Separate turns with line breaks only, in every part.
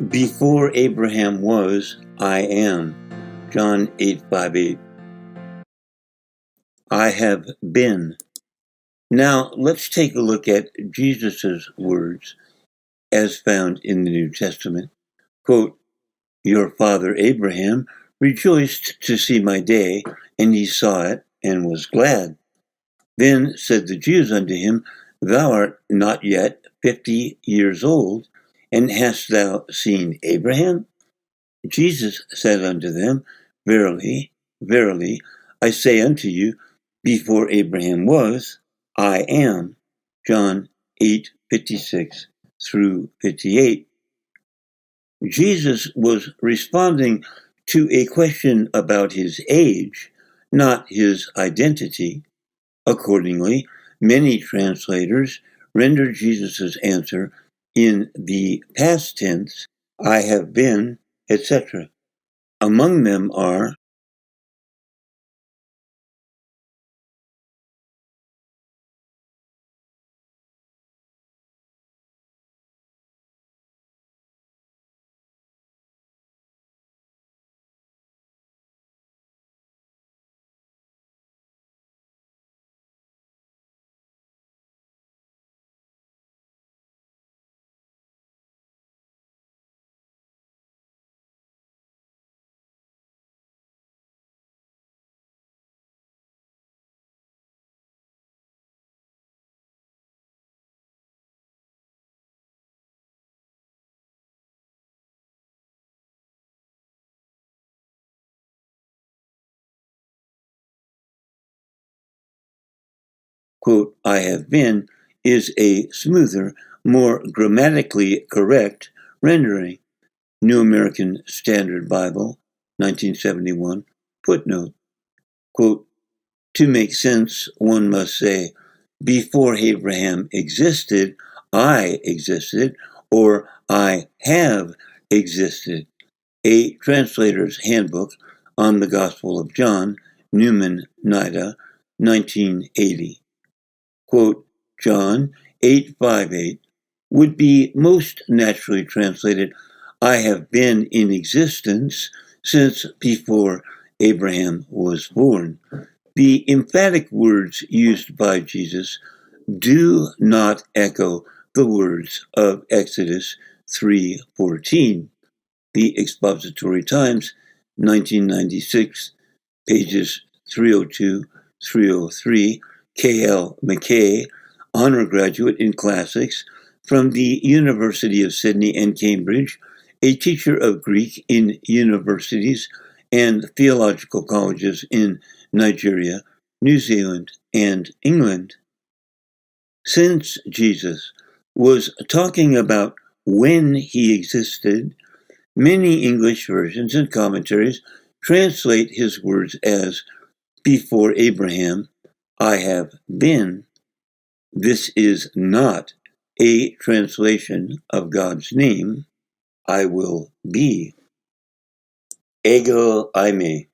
Before Abraham was, I am. John 8:5-8. I have been. Now let's take a look at Jesus' words as found in the New Testament. Quote, "Your father Abraham rejoiced to see my day, and he saw it and was glad. Then said the Jews unto him, Thou art not yet 50 years old, and hast thou seen Abraham? Jesus said unto them, Verily, verily, I say unto you, before Abraham was, I am." John 8:56-58. Jesus was responding to a question about his age, not his identity. Accordingly, many translators render Jesus' answer in the past tense, I have been, etc. Among them are quote, I have been, is a smoother, more grammatically correct rendering. New American Standard Bible, 1971, footnote. Quote, to make sense, one must say, before Abraham existed, I existed, or I have existed. A Translator's Handbook on the Gospel of John, Newman, NIDA, 1980. Quote, John 8:5-8 would be most naturally translated, I have been in existence since before Abraham was born. The emphatic words used by Jesus do not echo the words of Exodus 3:14. The Expository Times, 1996, pages 302-303, K.L. McKay, honor graduate in classics from the University of Sydney and Cambridge, a teacher of Greek in universities and theological colleges in Nigeria, New Zealand, and England. Since Jesus was talking about when he existed, many English versions and commentaries translate his words as, before Abraham, I have been. This is not a translation of God's name, I will be. Ego eimi.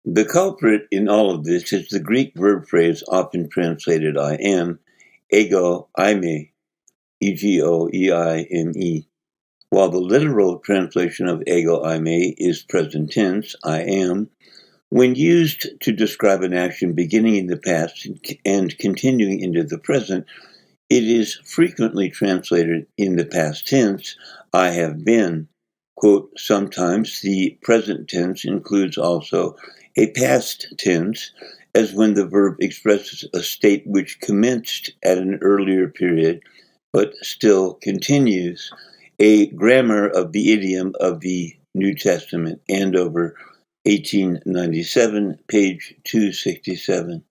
The culprit in all of this is the Greek verb phrase often translated I am, ego eimi, E-G-O-E-I-M-E. While the literal translation of ego eimi is present tense, I am, when used to describe an action beginning in the past and continuing into the present, it is frequently translated in the past tense, I have been. Quote, sometimes the present tense includes also a past tense, as when the verb expresses a state which commenced at an earlier period, but still continues. A grammar of the idiom of the New Testament, Andover, 1897, page 267.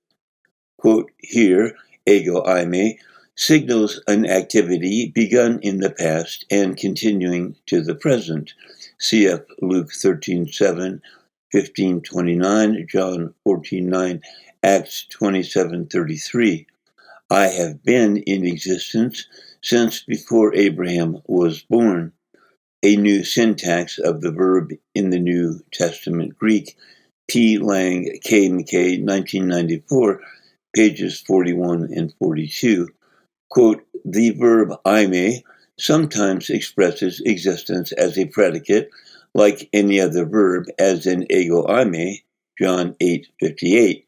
Quote, here, ego eimi signals an activity begun in the past and continuing to the present. Cf. Luke 13:7, 15:29, John 14:9, Acts 27:33. I have been in existence since before Abraham was born. A new syntax of the verb in the New Testament Greek, P. Lang, K. McKay, 1994, pages 41 and 42. Quote, the verb eimi sometimes expresses existence as a predicate, like any other verb, as in ego eime, John 8:58,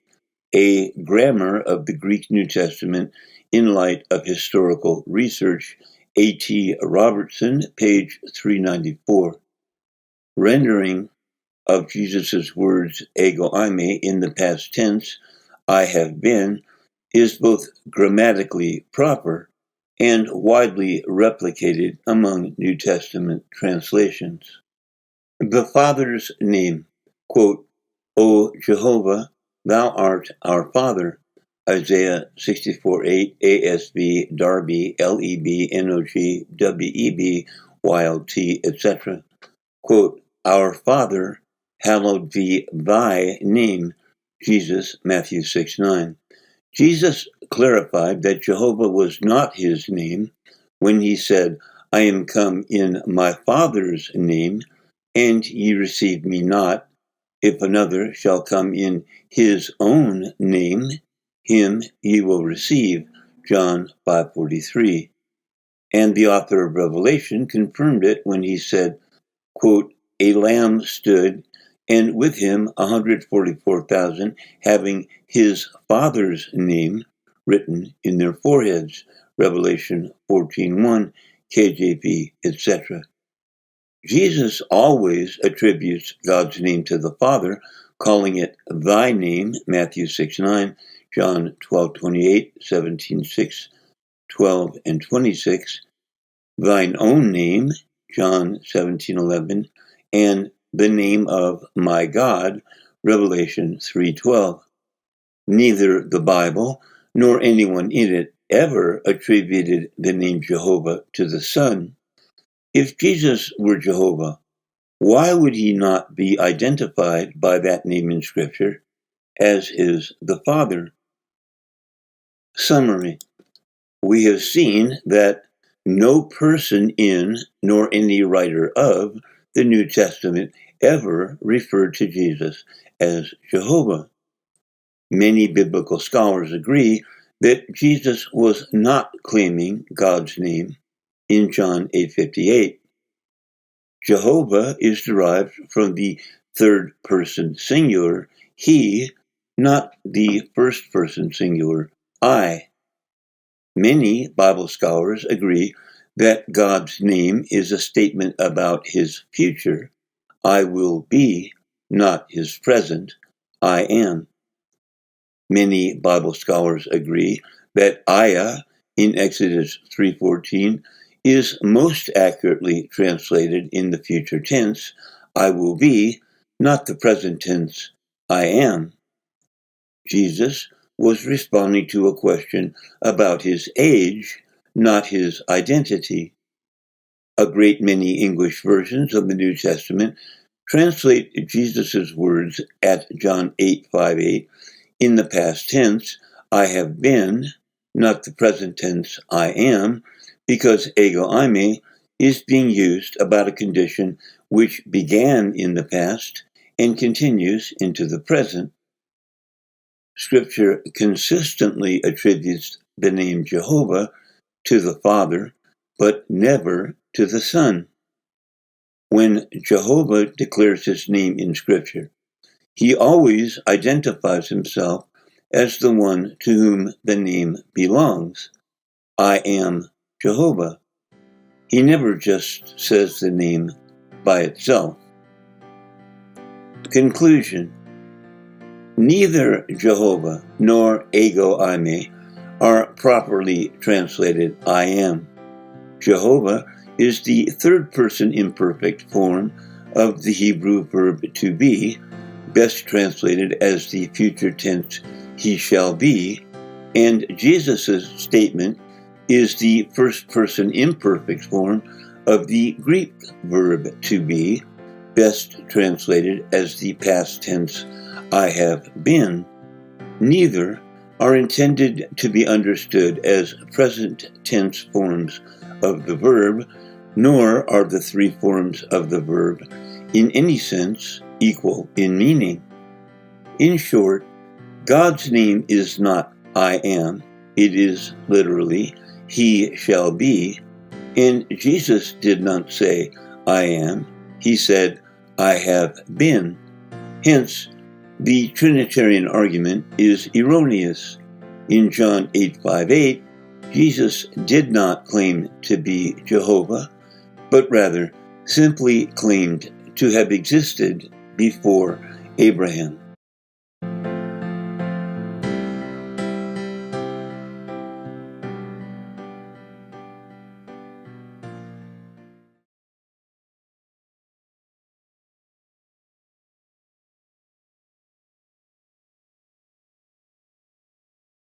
a grammar of the Greek New Testament in light of historical research, A.T. Robertson, page 394. Rendering of Jesus' words ego eime in the past tense, I have been, is both grammatically proper and widely replicated among New Testament translations. The Father's name, quote, O Jehovah, thou art our Father, Isaiah 64:8, ASB, Darby, LEB, NOG, WEB, YLT, etc. Quote, Our Father, hallowed be thy name, Jesus, Matthew 6:9. Jesus clarified that Jehovah was not his name when he said, I am come in my Father's name, and ye receive me not. If another shall come in his own name, him ye will receive. John 5:43. And the author of Revelation confirmed it when he said, quote, A lamb stood, and with him 144,000, having his Father's name written in their foreheads. Revelation 14:1, KJV, etc. Jesus always attributes God's name to the Father, calling it thy name, Matthew 6:9, John 12:28, 17:6, 12, and 26, thine own name, John 17:11, and the name of my God, Revelation 3:12. Neither the Bible nor anyone in it ever attributed the name Jehovah to the Son. If Jesus were Jehovah, why would he not be identified by that name in Scripture, as is the Father? Summary. We have seen that no person in, nor any writer of, the New Testament ever referred to Jesus as Jehovah. Many biblical scholars agree that Jesus was not claiming God's name in John 8:58. Jehovah is derived from the third person singular, he, not the first person singular, I. Many Bible scholars agree that God's name is a statement about his future, I will be, not his present, I am. Many Bible scholars agree that Ayah in Exodus 3:14 is most accurately translated in the future tense, I will be, not the present tense, I am. Jesus was responding to a question about his age, not his identity. A great many English versions of the New Testament translate Jesus' words at John 8:58 in the past tense, I have been, not the present tense, I am, because ego eime is being used about a condition which began in the past and continues into the present. Scripture consistently attributes the name Jehovah to the Father, but never to the Son. When Jehovah declares his name in Scripture, he always identifies himself as the one to whom the name belongs. I am Jehovah. He never just says the name by itself. Conclusion. Neither Jehovah nor ego eime are properly translated I am. Jehovah is the third person imperfect form of the Hebrew verb to be, best translated as the future tense he shall be, and Jesus' statement is the first person imperfect form of the Greek verb to be, best translated as the past tense I have been. Neither are intended to be understood as present tense forms of the verb, nor are the three forms of the verb in any sense equal in meaning. In short, God's name is not I am, it is literally he shall be, And Jesus did not say, I am. He said, I have been. Hence, the Trinitarian argument is erroneous. In John 8:5-8, Jesus did not claim to be Jehovah, but rather simply claimed to have existed before Abraham.